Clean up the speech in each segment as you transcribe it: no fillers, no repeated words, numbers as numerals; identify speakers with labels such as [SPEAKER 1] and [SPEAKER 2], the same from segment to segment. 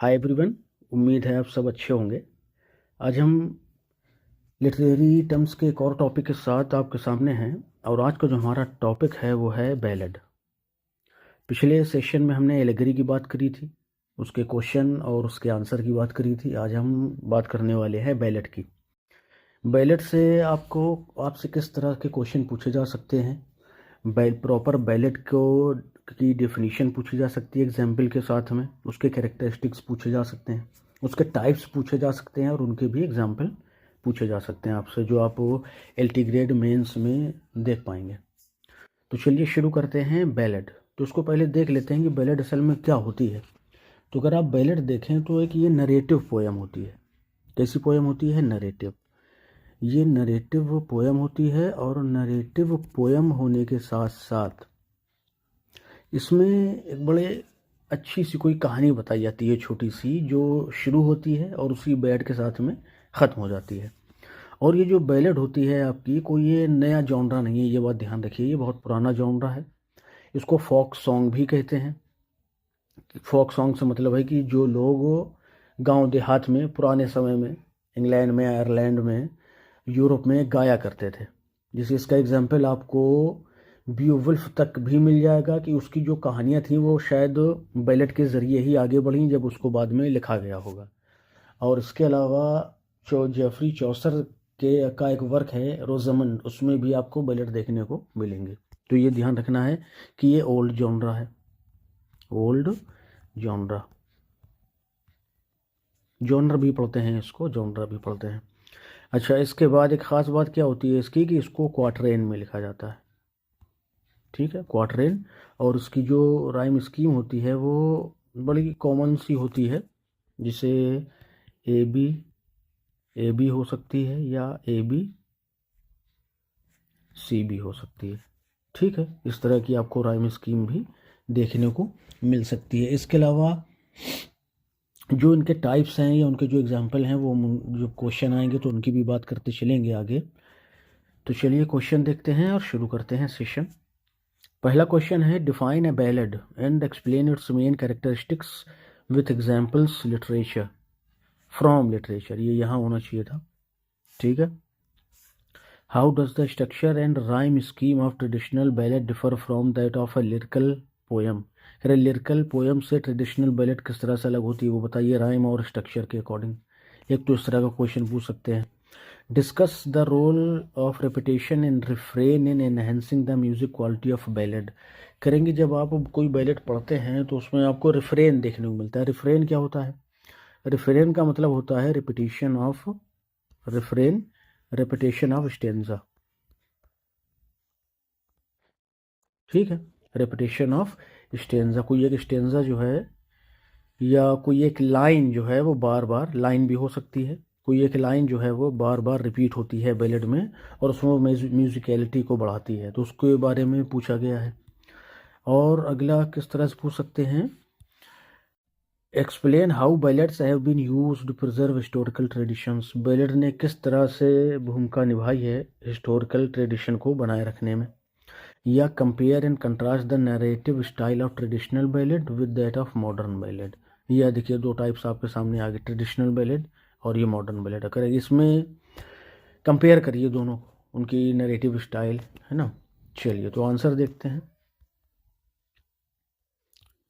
[SPEAKER 1] Hi everyone, उम्मीद है आप सब अच्छे होंगे। आज हम लिटरेरी टर्म्स के एक और टॉपिक के साथ आपके सामने हैं और आज का जो हमारा टॉपिक है वो है बैलेड। पिछले सेशन में हमने एलेगरी की बात करी थी, उसके क्वेश्चन और उसके आंसर की बात करी थी। आज हम बात करने वाले हैं बैलेड की। बैलेड से आपसे किस तरह के क्वेश्चन पूछे जा सकते हैं, प्रॉपर बैलेड को की डेफिनेशन पूछी जा सकती है एग्जाम्पल के साथ में, उसके कैरेक्टरिस्टिक्स पूछे जा सकते हैं, उसके टाइप्स पूछे जा सकते हैं और उनके भी एग्जाम्पल पूछे जा सकते हैं आपसे, जो आप एलटी ग्रेड मेंस में देख पाएंगे। तो चलिए शुरू करते हैं बैलेड। तो उसको पहले देख लेते हैं कि बैलेड असल में क्या होती है। तो अगर आप बैलेड देखें तो एक ये नरेटिव पोएम होती है। कैसी पोएम होती है? नरेटिव। ये नरेटिव पोएम होती है और नरेटिव पोएम होने के साथ साथ इसमें एक बड़े अच्छी सी कोई कहानी बताई जाती है, छोटी सी, जो शुरू होती है और उसी बैड के साथ में ख़त्म हो जाती है। और ये जो बैलेड होती है आपकी, कोई ये नया जॉनरा नहीं है, ये बात ध्यान रखिए, ये बहुत पुराना जॉनरा है। इसको फोक सॉन्ग भी कहते हैं। फोक सॉन्ग से मतलब है कि जो लोग गांव देहात में पुराने समय में इंग्लैंड में, आयरलैंड में, यूरोप में गाया करते थे। जैसे इसका एग्जाम्पल आपको बीओवुल्फ तक भी मिल जाएगा कि उसकी जो कहानियाँ थी वो शायद बैलेट के ज़रिए ही आगे बढ़ी, जब उसको बाद में लिखा गया होगा। और इसके अलावा जेफरी चौसर का एक वर्क है रोजमंड, उसमें भी आपको बैलेट देखने को मिलेंगे। तो ये ध्यान रखना है कि ये ओल्ड जॉनरा है, ओल्ड जॉनरा। जॉनर भी पढ़ते हैं इसको, जॉनरा भी पढ़ते हैं। अच्छा, इसके बाद एक ख़ास बात क्या होती है इसकी कि इसको क्वार्टरेन में लिखा जाता है। ठीक है, क्वार्टरेन। और उसकी जो राइम स्कीम होती है वो बड़ी कॉमन सी होती है, जिसे ए बी हो सकती है या ए बी सी भी हो सकती है। ठीक है, इस तरह की आपको राइम स्कीम भी देखने को मिल सकती है। इसके अलावा जो इनके टाइप्स हैं या उनके जो एग्जाम्पल हैं, वो जो क्वेश्चन आएंगे तो उनकी भी बात करते चलेंगे आगे। तो चलिए क्वेश्चन देखते हैं और शुरू करते हैं सेशन। पहला क्वेश्चन है, define a ballad and explain it's main characteristics with examples literature from literature. ये यहाँ होना चाहिए था। ठीक है। How does the structure and rhyme scheme of traditional ballad differ from that of a lyrical poem. अरे lyrical poem से traditional ballad किस तरह से अलग होती है वो बताइए, राइम और स्ट्रक्चर के अकॉर्डिंग। एक तो इस तरह का क्वेश्चन पूछ सकते हैं। Discuss the role of repetition in refrain in enhancing the music quality of ballad. करेंगे, जब आप कोई बैलेड पढ़ते हैं तो उसमें आपको रिफ्रेन देखने को मिलता है। रिफ्रेन क्या होता है? रिफ्रेन का मतलब होता है repetition of refrain, repetition of stanza. ठीक है, रेपिटेशन ऑफ स्टेंजा। कोई एक स्टेंजा जो है या कोई एक लाइन जो है वो बार बार, लाइन भी हो सकती है, कोई एक लाइन जो है वो बार बार रिपीट होती है बैलेड में और उसमें म्यूजिकलिटी को बढ़ाती है, तो उसके बारे में पूछा गया है। और अगला किस तरह से पूछ सकते हैं, explain how ballads have been used to preserve historical traditions. Ballad ने किस तरह से भूमिका निभाई है हिस्टोरिकल ट्रेडिशन को बनाए रखने में। या compare and contrast the narrative style of traditional ballad with that of modern ballad. यह देखिए, दो टाइप्स आपके सामने आ गए, ट्रेडिशनल बैलेड और ये मॉडर्न बैलेड। अगर इसमें कंपेयर करिए दोनों, उनकी नैरेटिव स्टाइल, है ना। चलिए तो आंसर देखते हैं।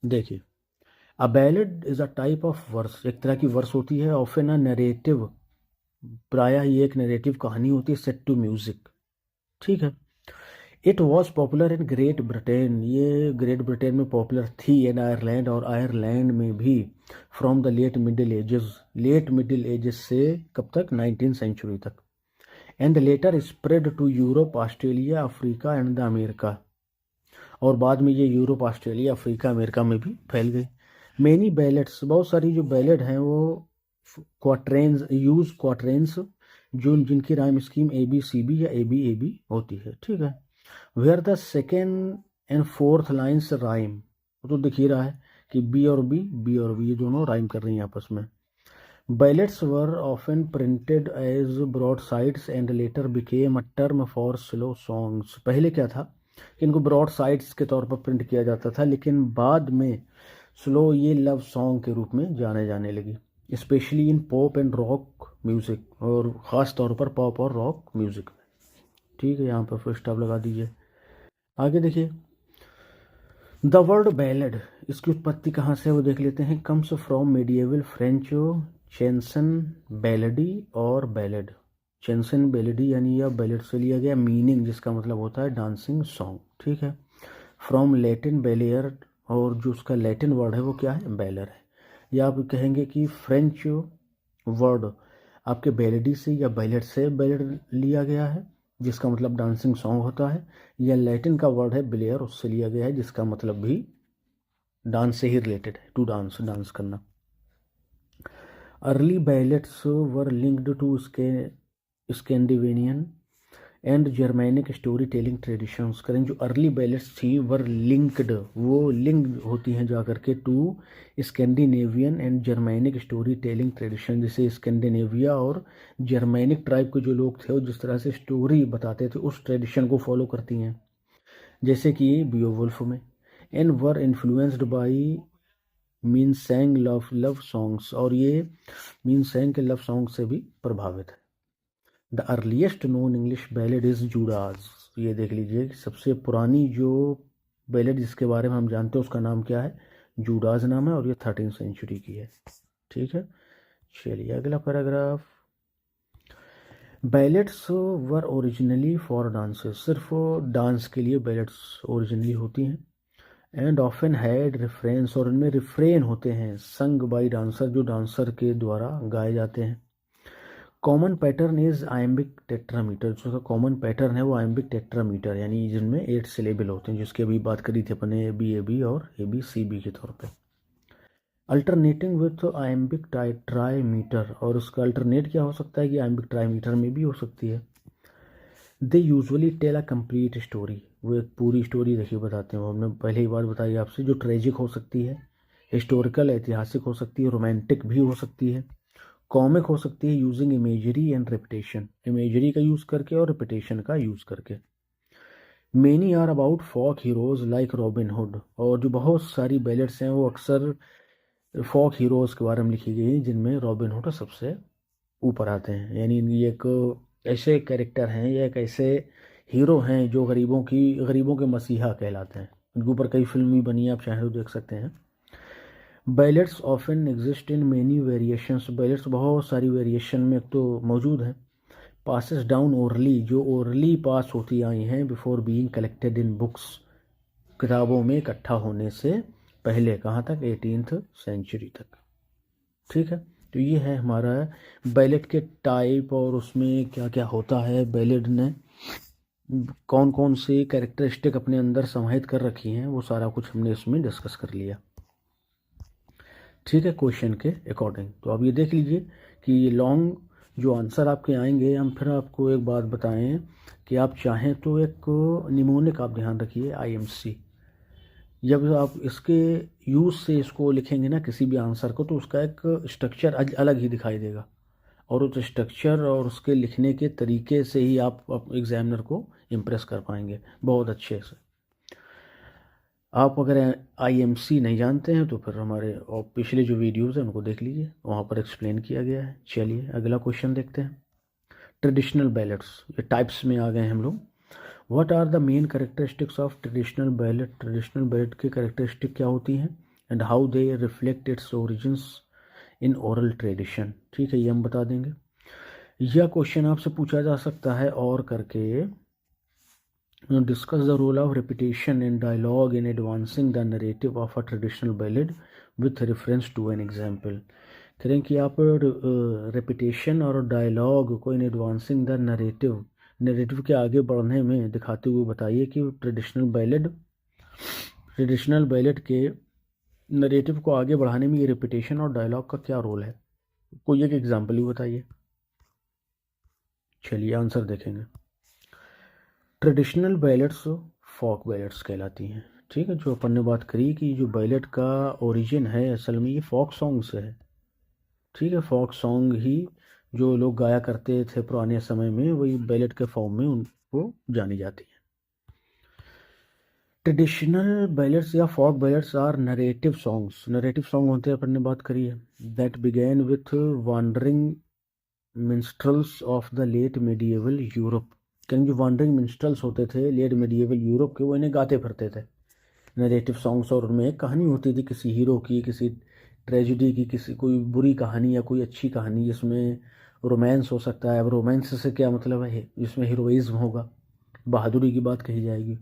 [SPEAKER 1] देखिए, a ballad is a type of verse, एक तरह की वर्स होती है, ऑफन अ नैरेटिव, प्रायः ये एक नैरेटिव कहानी होती है, सेट टू म्यूजिक। ठीक है। It was popular in Great Britain, ये ग्रेट ब्रिटेन में पॉपुलर थी, इन आयरलैंड और आयरलैंड में भी, from the late middle ages, late middle ages से कब तक? 19th सेंचुरी तक। And later spread to Europe, Australia, Africa and the America, और बाद में ये यूरोप, ऑस्ट्रेलिया, अफ्रीका, अमेरिका में भी फैल गई। मेनी बैलेट्स, बहुत सारी जो बैलेट हैं वो क्वाट्रेन्स यूज, क्वाट्रेन्स जो जिनकी rhyme scheme A B C B या ए बी होती है। ठीक है। Where the second and fourth lines rhyme, तो दिख ही रहा है कि बी और बी ये दोनों राइम कर रही हैं आपस में। Ballads were often printed as broadsides and later became a term for slow songs. पहले क्या था कि इनको ब्रॉड साइड्स के तौर पर प्रिंट किया जाता था, लेकिन बाद में स्लो ये लव सॉन्ग के रूप में जाने जाने लगी, specially in pop and rock music, और ख़ास तौर पर पॉप और रॉक म्यूज़िक में। ठीक है, यहाँ पर फुल स्टॉप लगा दीजिए। आगे देखिए, द वर्ड बैलेड, इसकी उत्पत्ति कहाँ से है वो देख लेते हैं। कम्स फ्रॉम मेडिएवल फ्रेंच चेंसन बैलेडी और बैलेड। चेंसन बैलेडी यानी या बैलेड से लिया गया, मीनिंग जिसका मतलब होता है डांसिंग सॉन्ग। ठीक है, फ्रॉम लैटिन बैलेयर, और जो उसका लैटिन वर्ड है वो क्या है, बैलर है। या आप कहेंगे कि फ्रेंच वर्ड आपके बैलेडी से या बैलेड से बैलेड लिया गया है, जिसका मतलब डांसिंग सॉन्ग होता है, या लैटिन का वर्ड है ब्लेयर, उससे लिया गया है, जिसका मतलब भी डांस से ही रिलेटेड है, टू डांस, डांस करना। Early ballads were linked to Scandinavian and Germanic story telling traditions. करें जो अर्ली बैलेट्स थी वर लिंक्ड, वो लिंक्ड होती हैं जा करके to Scandinavian and Germanic story telling tradition. जैसे स्कैंडिनेविया और जर्मैनिक ट्राइब के जो लोग थे वो जिस तरह से स्टोरी बताते थे उस ट्रेडिशन को फॉलो करती हैं, जैसे कि बियोवुल्फ में। And were influenced by minnesang love songs, और ये मीनसेंग के लव सॉन्ग से भी प्रभावित है। The earliest known English ballad is Judas. ये देख लीजिए कि सबसे पुरानी जो बैलेड जिसके बारे में हम जानते हैं उसका नाम क्या है, जूडाज नाम है, और ये 13th सेंचुरी की है। ठीक है, चलिए अगला paragraph. Ballads were originally for dances, सिर्फ डांस के लिए बैलेड्स ओरिजिनली होती हैं। एंड ऑफन हैड रिफ्रेंस, और इनमें रिफ्रेन होते हैं संग बाई डांसर, जो डांसर के द्वारा गाए जाते हैं। Common pattern is iambic tetrameter, जो कॉमन पैटर्न है वो आयम्बिक टेट्रामीटर, यानी जिनमें 8 सिलेबल होते हैं, जिसकी अभी बात करी थी अपने ए बी और ABCB के तौर पे। अल्टरनेटिंग विथ आयम्बिक ट्राईमीटर, और उसका अल्टरनेट क्या हो सकता है कि आयम्बिक ट्राईमीटर में भी हो सकती है। They usually tell a complete story, वो एक पूरी स्टोरी देखिए बताते हैं। वो हमने पहले ही बात बताई आपसे, जो ट्रेजिक हो सकती है, हिस्टोरिकल ऐतिहासिक हो सकती है, रोमांटिक भी हो सकती है, कॉमिक हो सकती है, using imagery and repetition, imagery का यूज़ करके और रिपीटेशन का यूज़ करके। Many are about folk heroes like Robin Hood, और जो बहुत सारी बैलेट्स हैं वो अक्सर फॉक हीरोज़ के बारे में लिखी गई हैं, जिनमें रॉबिन हुड सबसे ऊपर आते हैं। यानी ये एक ऐसे कैरेक्टर हैं या एक ऐसे हीरो हैं जो गरीबों के मसीहा कहलाते हैं। इनके ऊपर कई फिल्म भी बनी है, आप चाहें तो देख सकते हैं। Ballets often exist in many variations, ballets बहुत सारी वेरिएशन में तो मौजूद हैं। पासिस डाउन ओरली, जो ओरली पास होती आई हैं before being collected in books, किताबों में इकट्ठा होने से पहले, कहाँ तक, 18th सेंचुरी तक। ठीक है, तो ये है हमारा बैलेट के टाइप, और उसमें क्या क्या होता है, बैलेट ने कौन कौन सी कैरेक्टरिस्टिक अपने अंदर समाहित कर रखी हैं, वो सारा कुछ हमने इसमें डिस्कस कर लिया। ठीक है, क्वेश्चन के अकॉर्डिंग। तो अब ये देख लीजिए कि ये लॉन्ग जो आंसर आपके आएंगे, हम फिर आपको एक बात बताएं कि आप चाहें तो एक निमोनिक आप ध्यान रखिए, IMC। जब आप इसके यूज़ से इसको लिखेंगे ना किसी भी आंसर को, तो उसका एक स्ट्रक्चर अलग ही दिखाई देगा, और उस स्ट्रक्चर और उसके लिखने के तरीके से ही आप एग्जामिनर को इम्प्रेस कर पाएंगे बहुत अच्छे से। आप अगर IMC नहीं जानते हैं तो फिर हमारे और पिछले जो वीडियोज़ हैं उनको देख लीजिए, वहाँ पर एक्सप्लेन किया गया है। चलिए अगला क्वेश्चन देखते हैं। ट्रेडिशनल बैलेट्स, ये टाइप्स में आ गए हैं हम लोग। What are the main characteristics of traditional ballad, traditional ballad की कैरेक्टरिस्टिक क्या होती हैं, and how they reflect its origins in oral tradition. ठीक है, ये हम बता देंगे। यह क्वेश्चन आपसे पूछा जा सकता है और करके, discuss the role of repetition in dialogue in advancing the narrative of a traditional ballad with reference to an example। करें कि आप रेपिटेशन और डायलॉग को इन एडवांसिंग द नरेटिव के आगे बढ़ने में दिखाते हुए बताइए कि ट्रेडिशनल बैलेड के नरेटिव को आगे बढ़ाने में ये रेपिटेशन और डायलॉग का क्या रोल है, कोई एक एग्जाम्पल ही बताइए। चलिए आंसर देखेंगे। ट्रेडिशनल बैलेट्स फॉक बैलेट्स कहलाती हैं। ठीक है, जो अपन ने बात करी कि जो बैलेट का ओरिजिन है असल में ये फॉक सॉन्ग से है। ठीक है, फॉक सॉन्ग ही जो लोग गाया करते थे पुराने समय में, वही बैलेट के फॉर्म में उनको जानी जाती है। ट्रेडिशनल बैलेट्स या folk ballads are narrative songs. Narrative song होते हैं, अपन ने बात करी है, that began with wandering minstrels of the late medieval Europe. क्योंकि जो वांडरिंग मिन्स्ट्रल्स होते थे लेट मेडिएवल यूरोप के, वो इन्हें गाते फिरते थे नरेटिव सॉन्ग्स, और उनमें एक कहानी होती थी किसी हीरो की, किसी ट्रेजिडी की, किसी कोई बुरी कहानी या कोई अच्छी कहानी जिसमें रोमांस हो सकता है। अब रोमांस से क्या मतलब है, जिसमें हीरोइज्म होगा, बहादुरी की बात कही जाएगी।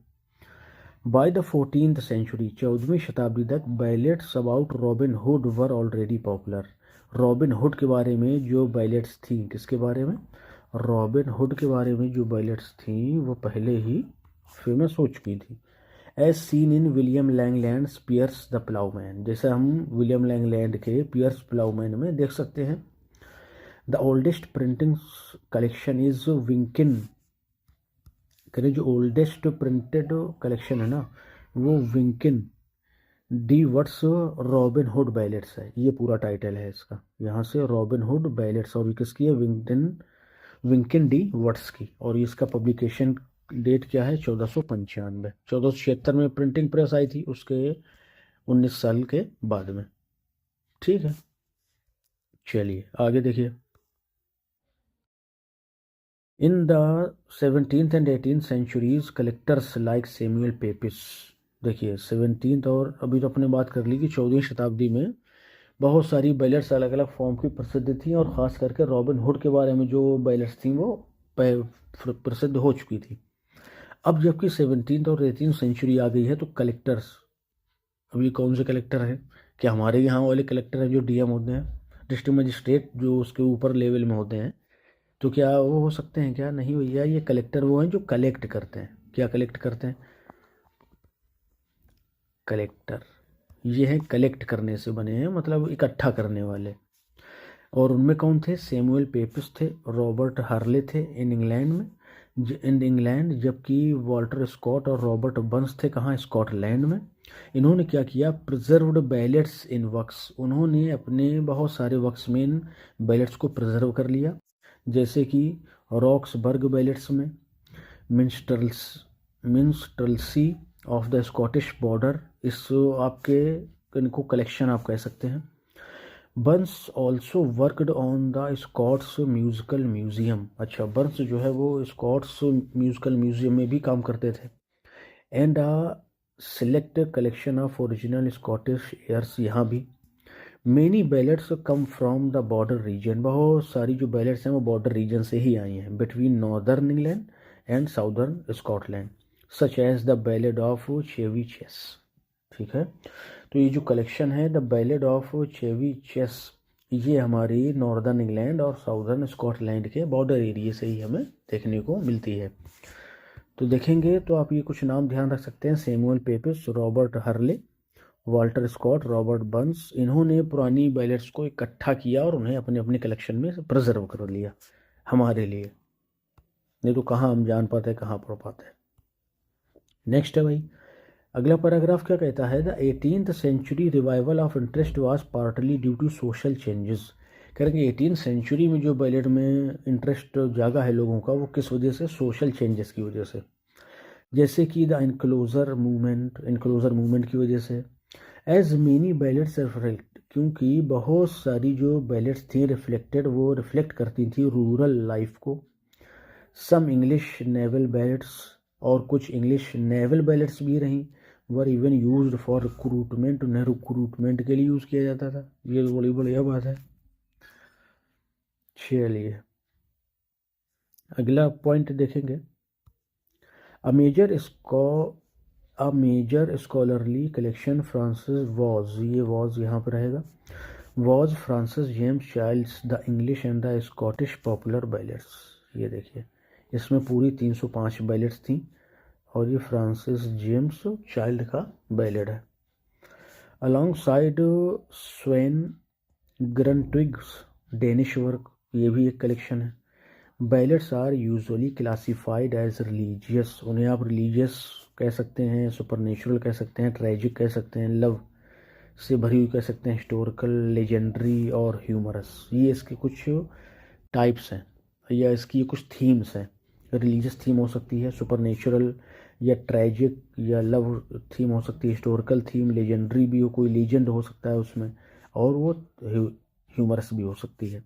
[SPEAKER 1] बाय द 14th सेंचुरी, 14वीं शताब्दी तक, ballets about robin hood were already popular. Robin hood के बारे में जो बैलेट्स थी, किसके बारे में, रॉबिन हुड के बारे में जो बैलेट्स थी वो पहले ही फेमस हो चुकी थी। As seen in William Langland's Piers the Plowman, जैसे हम विलियम लैंगलैंड के पियर्स प्लाउमैन में देख सकते हैं। The oldest printing collection is Wynkyn, करें जो ओल्डेस्ट प्रिंटेड कलेक्शन है ना, वो Wynkyn de Worde's Robin Hood ballads है, ये पूरा टाइटल है इसका, यहाँ से रॉबिन हुड बैलेट्स, और ये किसकी है, विंकिन डी वट्स की। और इसका पब्लिकेशन डेट क्या है, 1495। 1476 में प्रिंटिंग प्रेस आई थी, उसके 19 साल के बाद में। ठीक है, चलिए आगे देखिए। In the 17th and 18th centuries collectors like Samuel Pepys, देखिए 17th, और अभी तो अपने बात कर ली कि 14वीं शताब्दी में बहुत सारी बैलेट्स अलग अलग फॉर्म की प्रसिद्ध थी, और ख़ास करके रॉबिन हुड के बारे में जो बैलेट्स थी वो प्रसिद्ध हो चुकी थी। अब जबकि 17th और 18th सेंचुरी आ गई है, तो कलेक्टर्स, अभी कौन से कलेक्टर हैं, क्या हमारे यहाँ वाले कलेक्टर हैं जो डीएम होते हैं, डिस्ट्रिक्ट मजिस्ट्रेट, जो उसके ऊपर लेवल में होते हैं, तो क्या वो हो सकते हैं, क्या नहीं भैया, ये कलेक्टर वो हैं जो कलेक्ट करते हैं। क्या कलेक्ट करते हैं, कलेक्टर ये हैं कलेक्ट करने से बने हैं, मतलब इकट्ठा करने वाले। और उनमें कौन थे, सैमुअल पेपिस थे, रॉबर्ट हार्ले थे इन इंग्लैंड में, इन इंग्लैंड, जबकि वॉल्टर स्कॉट और रॉबर्ट बर्न्स थे कहाँ, स्कॉटलैंड में। इन्होंने क्या किया, प्रिजर्व्ड बैलेट्स इन वर्क्स, उन्होंने अपने बहुत सारे वर्क्स में इन बैलेट्स को प्रिजर्व कर लिया, जैसे कि रॉक्सबर्ग बैलेट्स में, minstrelsy of the Scottish border, इस आपके इनको कलेक्शन आप कह सकते हैं। Burns also worked on the Scots musical museum, अच्छा बर्न्स जो है वो स्कॉट्स म्यूजिकल म्यूजियम में भी काम करते थे। And a select collection of original Scottish airs, यहाँ भी many ballads come from the border region, बहुत सारी जो बैलेट्स हैं वो बॉर्डर रीजन से ही आई हैं, between northern England and southern Scotland, such as the ballad of Chevy Chase. ठीक है, तो ये जो कलेक्शन है the ballad of Chevy Chase, ये हमारी नॉर्दर्न इंग्लैंड और साउदर्न स्कॉटलैंड के बॉर्डर एरिया से ही हमें देखने को मिलती है। तो देखेंगे तो आप ये कुछ नाम ध्यान रख सकते हैं, Samuel Pepys, Robert Harley, Walter Scott, Robert Burns, इन्होंने पुरानी बैलेट्स को इकट्ठा किया और उन्हें अपने अपने कलेक्शन में प्रिजर्व कर लिया हमारे लिए, नहीं तो कहाँ हम जान पाते, कहाँ पढ़ पाते। नेक्स्ट है भाई, अगला पैराग्राफ क्या कहता है, the 18th century revival of interest was partly due to social changes. करेंगे 18th सेंचुरी में जो बैलेट में इंटरेस्ट जागा है लोगों का, वो किस वजह से, सोशल चेंजेस की वजह से, जैसे कि द इनक्लोजर मूवमेंट की वजह से। एज मेनी बैलेट्स रिफ्लेक्ट, क्योंकि बहुत सारी जो बैलेट्स थी रिफ्लेक्टेड, वो रिफ्लेक्ट करती थी रूरल लाइफ को। सम इंग्लिश नेवल बैलेट्स, और कुछ इंग्लिश नेवल बैलेट्स भी रहीं, वर इवन यूज्ड फॉर रिक्रूटमेंट, उन्हें रिक्रूटमेंट के लिए यूज़ किया जाता था, ये बड़ी बढ़िया बात है। चलिए अगला पॉइंट देखेंगे, a major scholarly collection Francis was, ये वॉज यहाँ पर रहेगा, was Francis James Child's the English and the Scottish popular ballads. ये देखिए इसमें पूरी 305 बैलेट्स थी, और ये फ्रांसिस जेम्स चाइल्ड का बैलेट है। Alongside Svend Grundtvig's Danish work, ये भी एक कलेक्शन है। Ballads are usually classified as religious, उन्हें आप रिलीजियस कह सकते हैं, सुपरनेचुरल कह सकते हैं, ट्रेजिक कह सकते हैं, लव से भरी हुई कह सकते हैं, हिस्टोरिकल, लेजेंडरी और ह्यूमरस, ये इसके कुछ टाइप्स हैं या इसकी कुछ थीम्स हैं। रिलीजियस थीम हो सकती है, सुपरनेचुरल या ट्रेजिक या लव थीम हो सकती है, हिस्टोरिकल थीम, लेजेंडरी भी हो, कोई लीजेंड हो सकता है उसमें, और वो ह्यूमरस भी हो सकती है।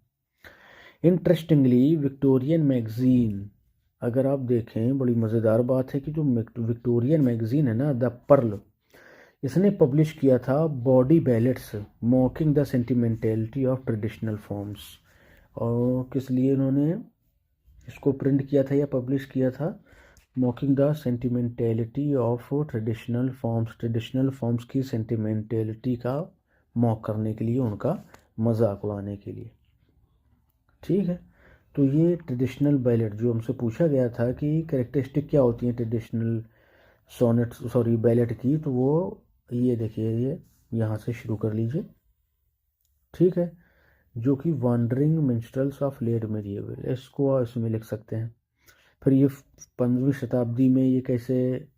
[SPEAKER 1] इंटरेस्टिंगली विक्टोरियन मैगजीन, अगर आप देखें बड़ी मज़ेदार बात है कि जो विक्टोरियन मैगजीन है ना, द पर्ल, इसने पब्लिश किया था bawdy ballads mocking the sentimentality of traditional forms. और किस लिए इन्होंने इसको प्रिंट किया था या पब्लिश किया था? Mocking the sentimentality of traditional forms की सेंटिमेंटेलिटी का मॉक करने के लिए, उनका मजाक उड़ाने के लिए। ठीक है, तो ये ट्रेडिशनल बैलेट जो हमसे पूछा गया था कि कैरेक्टरिस्टिक क्या होती है ट्रेडिशनल बैलेट की, तो वो ये देखिए, ये यहाँ से शुरू कर लीजिए। ठीक है, जो कि वॉन्डरिंग मिन्स्ट्रल्स ऑफ लेट मेडिएवल, इसको इसमें लिख सकते हैं। फिर ये 15वीं शताब्दी में ये कैसे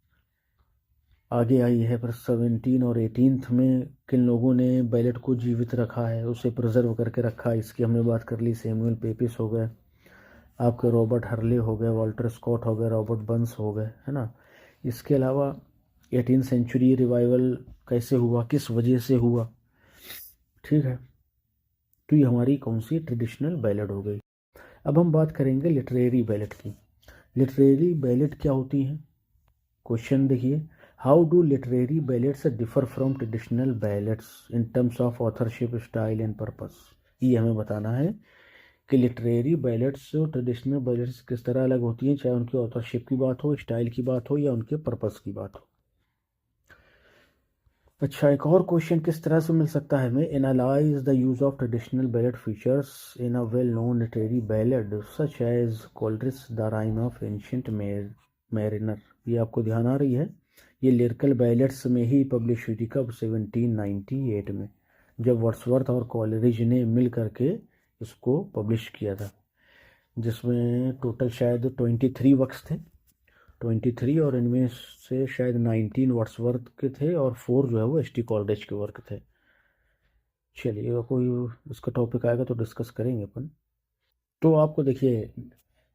[SPEAKER 1] आगे आई है, फिर 17 और 18 में किन लोगों ने बैलेट को जीवित रखा है, उसे प्रिजर्व करके रखा है, इसकी हमने बात कर ली। सैमुअल पेपिस हो गए, आपके रॉबर्ट हर्ले हो गए, वॉल्टर स्कॉट हो गए, रॉबर्ट बर्न्स हो गए, है ना। इसके अलावा 18th सेंचुरी रिवाइवल कैसे हुआ, किस वजह से हुआ। ठीक है, तो ये हमारी कौन सी ट्रेडिशनल बैलेट हो गई। अब हम बात करेंगे लिटरेरी बैलेट की। लिटरेरी बैलेट क्या होती हैं? क्वेश्चन देखिए, how do literary ballets differ from traditional ballets in terms of authorship, style and purpose. ये हमें बताना है कि लिटरेरी बैलेट्स और ट्रेडिशनल बैलेट्स किस तरह अलग होती हैं, चाहे उनकी ऑथरशिप की बात हो, स्टाइल की बात हो, या उनके पर्पस की बात हो। अच्छा, एक और क्वेश्चन किस तरह से मिल सकता है हमें, analyse the use of traditional ballad features in a well known literary ballad such as Coleridge's the rhyme of Ancient Mariner. ये आपको ध्यान आ रही है, ये लिरिकल बैलेट्स में ही पब्लिश हुई थी। कब? 1798 में, जब वर्ड्सवर्थ और कॉलरिज ने मिल करके इसको पब्लिश किया था, जिसमें टोटल शायद 23 वर्क्स थे, 23, और इनमें से शायद 19 वर्ड्सवर्थ के थे और 4 जो है वो एच.टी. कॉलरिज के वर्क थे। चलिए, कोई इसका टॉपिक आएगा तो डिस्कस करेंगे अपन। तो आपको देखिए,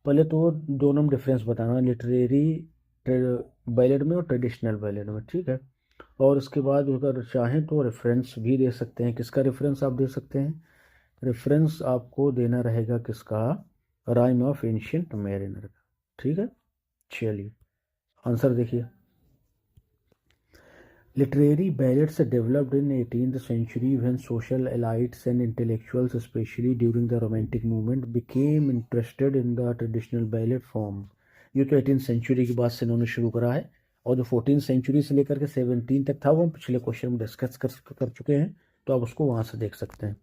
[SPEAKER 1] पहले तो दोनों में डिफरेंस बताना, लिटरेरी बैलेट में और ट्रेडिशनल बैलेट में। ठीक है, और उसके बाद अगर चाहें तो रेफरेंस भी दे सकते हैं। किसका रेफरेंस आप दे सकते हैं? रेफरेंस आपको देना रहेगा किसका? राइम ऑफ एंशिएंट मैरिनर का। ठीक है, चलिए आंसर देखिए, literary ballets developed in 18th century when social elites and intellectuals, especially during the Romantic movement, became interested in the traditional ballet form। ये तो 18th century की बात से इन्होंने शुरू करा है, और जो 14th century से लेकर के 17 तक था वो हम पिछले क्वेश्चन में डिस्कस कर चुके हैं, तो आप उसको वहाँ से देख सकते हैं।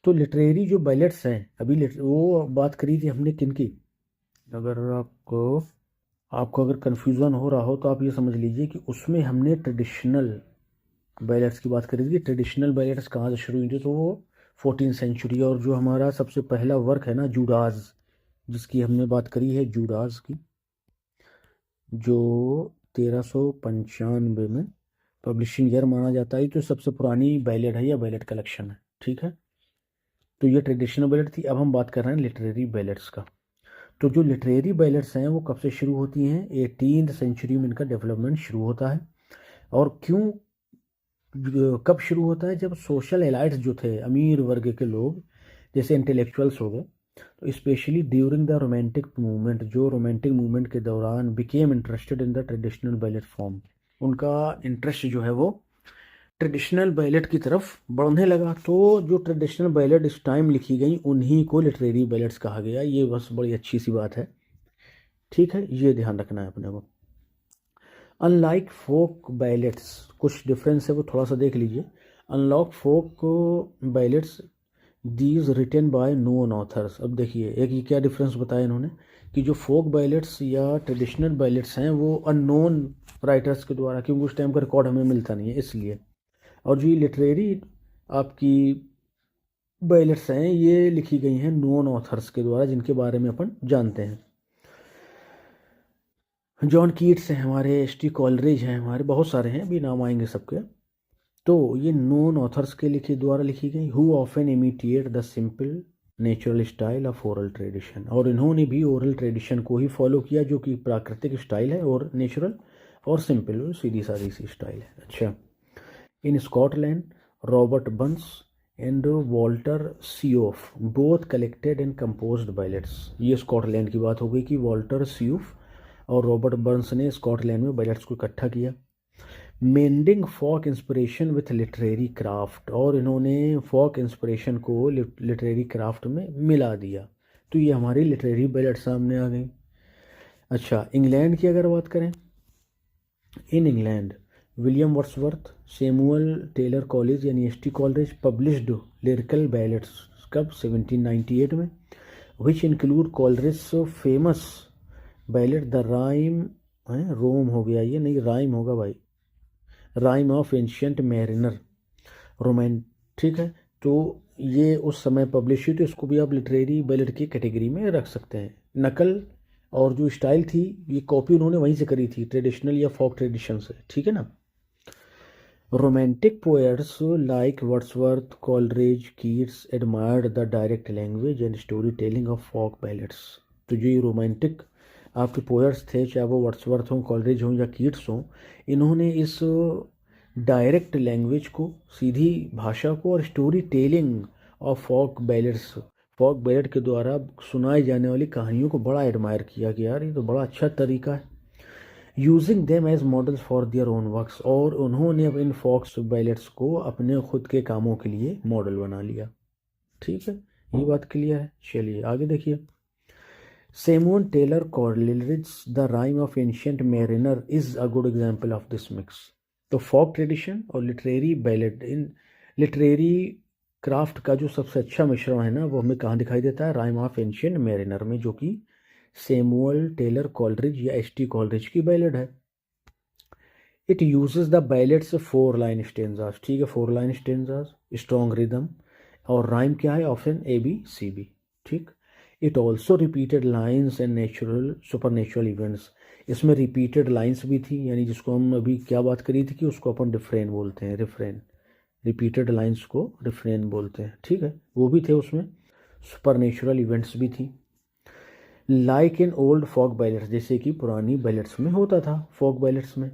[SPEAKER 1] तो लिटरेरी जो बैलेट्स हैं, अभी वो बात करी थी हमने किन की, अगर आपको अगर कन्फ्यूज़न हो रहा हो तो आप ये समझ लीजिए कि उसमें हमने ट्रेडिशनल बैलेट्स की बात करी थी। ट्रेडिशनल बैलेट्स कहाँ से शुरू हुई थी, तो वो 14th सेंचुरी। और जो हमारा सबसे पहला वर्क है ना, जूडास, जिसकी हमने बात करी है, जूडास की, जो 1395 में पब्लिशिंग ईयर माना जाता है, तो सबसे पुरानी बैलेट है या बैलेट कलेक्शन है। ठीक है, तो ये ट्रेडिशनल बैलेट थी। अब हम बात कर रहे हैं लिटरेरी बैलेट्स का। तो जो लिटरेरी बैलेट्स हैं वो कब से शुरू होती हैं? 18th सेंचुरी में इनका डेवलपमेंट शुरू होता है। और क्यों, कब शुरू होता है? जब सोशल एलाइट्स जो थे, अमीर वर्ग के लोग, जैसे इंटेलेक्चुअल्स हो गए, तो specially during the romantic movement, जो रोमांटिक मूवमेंट के दौरान became interested in the traditional ballot form, उनका इंटरेस्ट जो है वो ट्रेडिशनल बैलेट की तरफ बढ़ने लगा। तो जो ट्रेडिशनल बैलेट इस टाइम लिखी गई, उन्हीं को लिटरेरी बैलेट्स कहा गया। ये बस बड़ी अच्छी सी बात है। ठीक है, ये ध्यान रखना है अपने को। अनलाइक फोक बैलेट्स, कुछ डिफरेंस है वो थोड़ा सा देख लीजिए। Unlike folk ballads these written by known authors. अब देखिए, एक ये क्या डिफरेंस बताया इन्होंने, कि जो फोक बैलेट्स या ट्रेडिशनल बैलेट्स हैं वो अननोन राइटर्स के द्वारा, क्योंकि उस टाइम का रिकॉर्ड हमें मिलता नहीं है इसलिए। और जो ये लिटरेरी आपकी बैलेट्स हैं, ये लिखी गई हैं नोन ऑथर्स के द्वारा, जिनके बारे में अपन जानते हैं। जॉन कीट्स हैं हमारे, एच.टी. कॉलरिज हैं हमारे, बहुत सारे हैं, भी नाम आएंगे सबके। तो ये नोन ऑथर्स के द्वारा लिखी गई। Who often imitate the simple natural style of oral tradition, और इन्होंने भी ओरल ट्रेडिशन को ही फॉलो किया जो कि प्राकृतिक स्टाइल है और नेचुरल और सिंपल सीधी सादी सी स्टाइल है। अच्छा, in Scotland Robert Burns and Walter सियोफ both collected and composed ballads. ये स्कॉटलैंड की बात हो गई कि वॉल्टर सियोफ और रॉबर्ट बर्न्स ने स्कॉटलैंड में बैलेट्स को इकट्ठा किया। Mending folk inspiration with literary craft, और इन्होंने फॉक इंस्पिरेशन को लिटरेरी क्राफ्ट में मिला दिया। तो ये हमारी लिटरेरी बैलेट सामने आ गई। अच्छा, इंग्लैंड की अगर बात करें, in England William Wordsworth Samuel Taylor Coleridge यानी S T Coleridge published lyrical ballads कब 1798 में, which include Coleridge famous ballad The Rime, rome हो गया ये, नहीं राइम होगा भाई, Rime of ancient Mariner romantic है। तो ये उस समय पब्लिश हुई, तो इसको भी आप लिटरेरी बैलेट की कैटेगरी में रख सकते हैं। नकल और जो स्टाइल थी ये कॉपी उन्होंने वहीं से करी थी, ट्रेडिशनल या फोक ट्रेडिशन से, ठीक है ना। Romantic poets like Wordsworth Coleridge Keats admired the direct language and story telling of folk ballads. तो जो ये रोमांटिक आपके पोएट्स थे, चाहे वो वर्ड्सवर्थ हों, कॉलरिज हों या कीट्स हों, इन्होंने इस डायरेक्ट लैंग्वेज को, सीधी भाषा को, और story telling of folk ballads, folk ballad के द्वारा सुनाई जाने वाली कहानियों को बड़ा एडमायर किया कि यार ये तो बड़ा अच्छा तरीका है। Using them as models for their own works, और उन्होंने अब इन फोक बैलेट्स को अपने खुद के कामों के लिए मॉडल बना लिया। ठीक है, ये बात क्लियर है। चलिए आगे देखिए। Samuel Taylor Coleridge the rhyme of ancient mariner is a good example of this mix. तो फोक ट्रेडिशन और literary ballad, in literary craft का जो सबसे अच्छा मिश्रण है ना, वो हमें कहाँ दिखाई देता है, राइम ऑफ एंशियंट मैरिनर में, जो कि सैमुअल टेलर कॉलरिज या एसटी कॉलरिज की बैलेट है। It uses the ballads 4 line stanzas, ठीक है, 4 लाइन स्टेंजास, स्ट्रॉन्ग रिदम, और राइम क्या है, option A B C B, ठीक। It also repeated lines and natural super natural events, इसमें रिपीटेड लाइन्स भी थी, यानी जिसको हम अभी क्या बात करी थी कि उसको अपन रिफ्रेन बोलते हैं, रिफ्रेन, रिपीटेड लाइन्स को रिफ्रेन बोलते हैं, ठीक है, वो भी थे उसमें। सुपर नेचुरल इवेंट्स भी थी, like in old folk ballads, जैसे कि पुरानी बैलेट्स में होता था, फोक बैलेट्स में।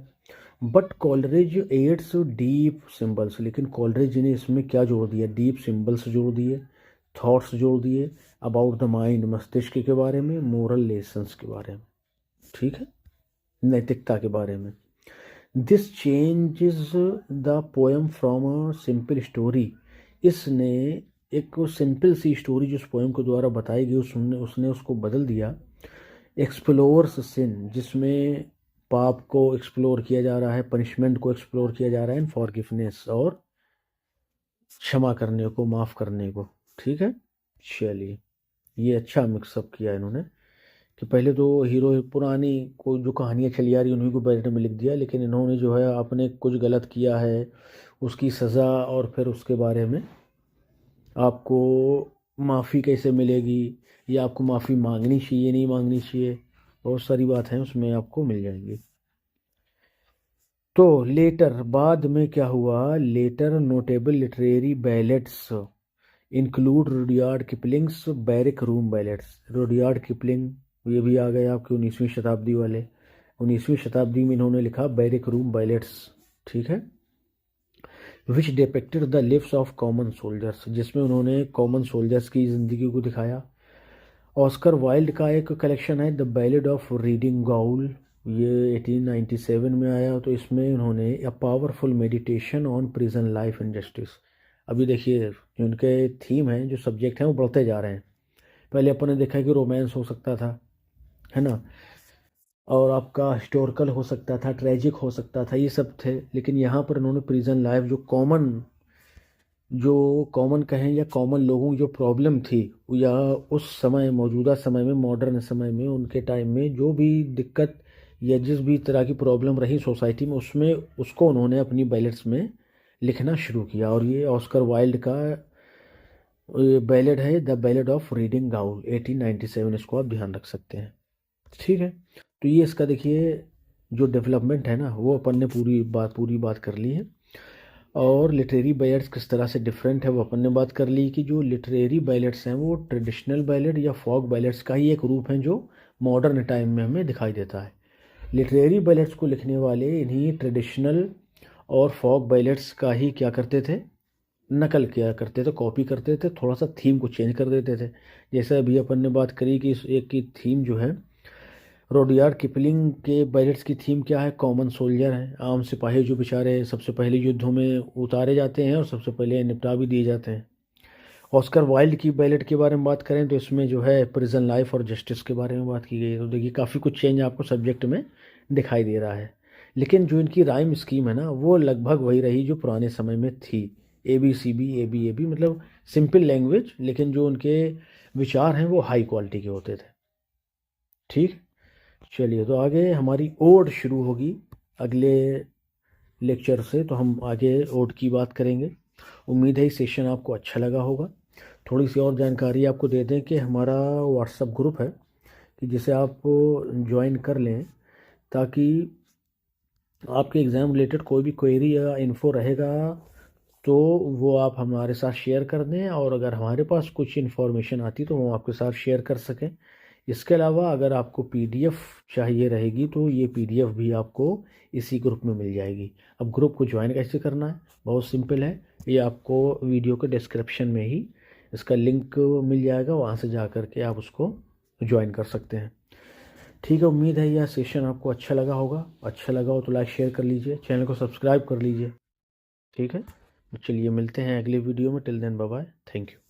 [SPEAKER 1] But Coleridge adds deep symbols, लेकिन कॉलरिज ने इसमें क्या जोड़ दिया, डीप सिंबल्स जोड़ दिए, थॉट्स जोड़ दिए अबाउट द माइंड, मस्तिष्क के बारे में, मोरल लेसन्स के बारे में, ठीक है, नैतिकता के बारे में। This changes the poem from a simple story, इसने एक सिंपल सी स्टोरी जो उस पोएम के द्वारा बताई गई, उसने उसको बदल दिया। एक्सप्लोर्स सिन, जिसमें पाप को एक्सप्लोर किया जा रहा है, पनिशमेंट को एक्सप्लोर किया जा रहा है, एंड फॉरगिवनेस, और क्षमा करने को, माफ़ करने को, ठीक है। चलिए, ये अच्छा मिक्सअप किया इन्होंने कि पहले तो हीरो पुरानी को जो कहानियाँ चली आ रही उन्हीं को बैलेट में लिख दिया, लेकिन इन्होंने जो है आपने कुछ गलत किया है उसकी सज़ा, और फिर उसके बारे में आपको माफ़ी कैसे मिलेगी, या आपको माफ़ी मांगनी चाहिए नहीं मांगनी चाहिए, बहुत सारी बातें उसमें आपको मिल जाएंगी। तो लेटर, बाद में क्या हुआ, later notable literary ballads include Rudyard Kipling's barrack room ballads. Rudyard Kipling ये भी आ गए आपके 19वीं शताब्दी वाले, 19वीं शताब्दी में इन्होंने लिखा बैरिक रूम बैलेट्स, ठीक है, which depicted the lives of common soldiers, जिसमें उन्होंने कॉमन सोल्जर्स की ज़िंदगी को दिखाया। ऑस्कर वाइल्ड का एक कलेक्शन है the ballad of reading growl, ये 1897 में आया, तो इसमें उन्होंने a powerful meditation on prison life and justice. अभी देखिए जो उनके थीम हैं, जो सब्जेक्ट हैं, वो बढ़ते जा रहे हैं। पहले अपन ने देखा कि रोमांस हो सकता था, है ना, और आपका हिस्टोरिकल हो सकता था, ट्रेजिक हो सकता था, ये सब थे, लेकिन यहाँ पर उन्होंने प्रिजन लाइफ, जो कॉमन कहें या कॉमन लोगों की जो प्रॉब्लम थी, या उस समय मौजूदा समय में, मॉडर्न समय में, उनके टाइम में जो भी दिक्कत या जिस भी तरह की प्रॉब्लम रही सोसाइटी में, उसमें उसको उन्होंने अपनी बैलेट्स में लिखना शुरू किया। और ये ऑस्कर वाइल्ड का बैलेड है the ballad of reading growl 1897, इसको आप ध्यान रख सकते हैं, ठीक है। तो ये इसका देखिए जो डेवलपमेंट है ना, वो अपन ने पूरी बात कर ली है। और लिटरेरी बैलेट्स किस तरह से डिफरेंट है वो अपन ने बात कर ली कि जो लिटरेरी बैलेट्स हैं वो ट्रेडिशनल बैलेट या फोक बैलेट्स का ही एक रूप है जो मॉडर्न टाइम में हमें दिखाई देता है। लिटरेरी बैलेट्स को लिखने वाले इन्हीं ट्रेडिशनल और फोक बैलेट्स का ही क्या करते थे, नकल किया करते थे, कॉपी करते थे, थोड़ा सा थीम को चेंज कर देते थे। जैसे अभी अपन ने बात करी कि इस एक की थीम जो है, रोडियार्ड किपलिंग के बैलेट्स की थीम क्या है, कॉमन सोल्जर है, आम सिपाही जो बेचारे सबसे पहले युद्धों में उतारे जाते हैं और सबसे पहले निपटा भी दिए जाते हैं। ऑस्कर वाइल्ड की बैलेट के बारे में बात करें तो इसमें जो है प्रिजन लाइफ और जस्टिस के बारे में बात की गई है। तो देखिए काफ़ी कुछ चेंज आपको सब्जेक्ट में दिखाई दे रहा है, लेकिन जो इनकी राइम स्कीम है ना वो लगभग वही रही जो पुराने समय में थी। ABCB ABAB मतलब सिंपल लैंग्वेज, लेकिन जो उनके विचार हैं वो हाई क्वालिटी के होते थे। ठीक, चलिए तो आगे हमारी ओड शुरू होगी अगले लेक्चर से, तो हम आगे ओड की बात करेंगे। उम्मीद है ये सेशन आपको अच्छा लगा होगा। थोड़ी सी और जानकारी आपको दे दें कि हमारा व्हाट्सएप ग्रुप है कि जिसे आप ज्वाइन कर लें, ताकि आपके एग्ज़ाम रिलेटेड कोई भी क्वेरी या इन्फो रहेगा तो वो आप हमारे साथ शेयर कर दें, और अगर हमारे पास कुछ इन्फॉर्मेशन आती तो वो आपके साथ शेयर कर सकें। इसके अलावा अगर आपको PDF चाहिए रहेगी तो ये PDF भी आपको इसी ग्रुप में मिल जाएगी। अब ग्रुप को ज्वाइन कैसे करना है, बहुत सिंपल है, ये आपको वीडियो के डिस्क्रिप्शन में ही इसका लिंक मिल जाएगा, वहाँ से जा कर के आप उसको ज्वाइन कर सकते हैं। ठीक है, उम्मीद है यह सेशन आपको अच्छा लगा होगा। अच्छा लगा हो तो लाइक शेयर कर लीजिए, चैनल को सब्सक्राइब कर लीजिए। ठीक है, चलिए मिलते हैं अगले वीडियो में। Till then bye bye, thank you.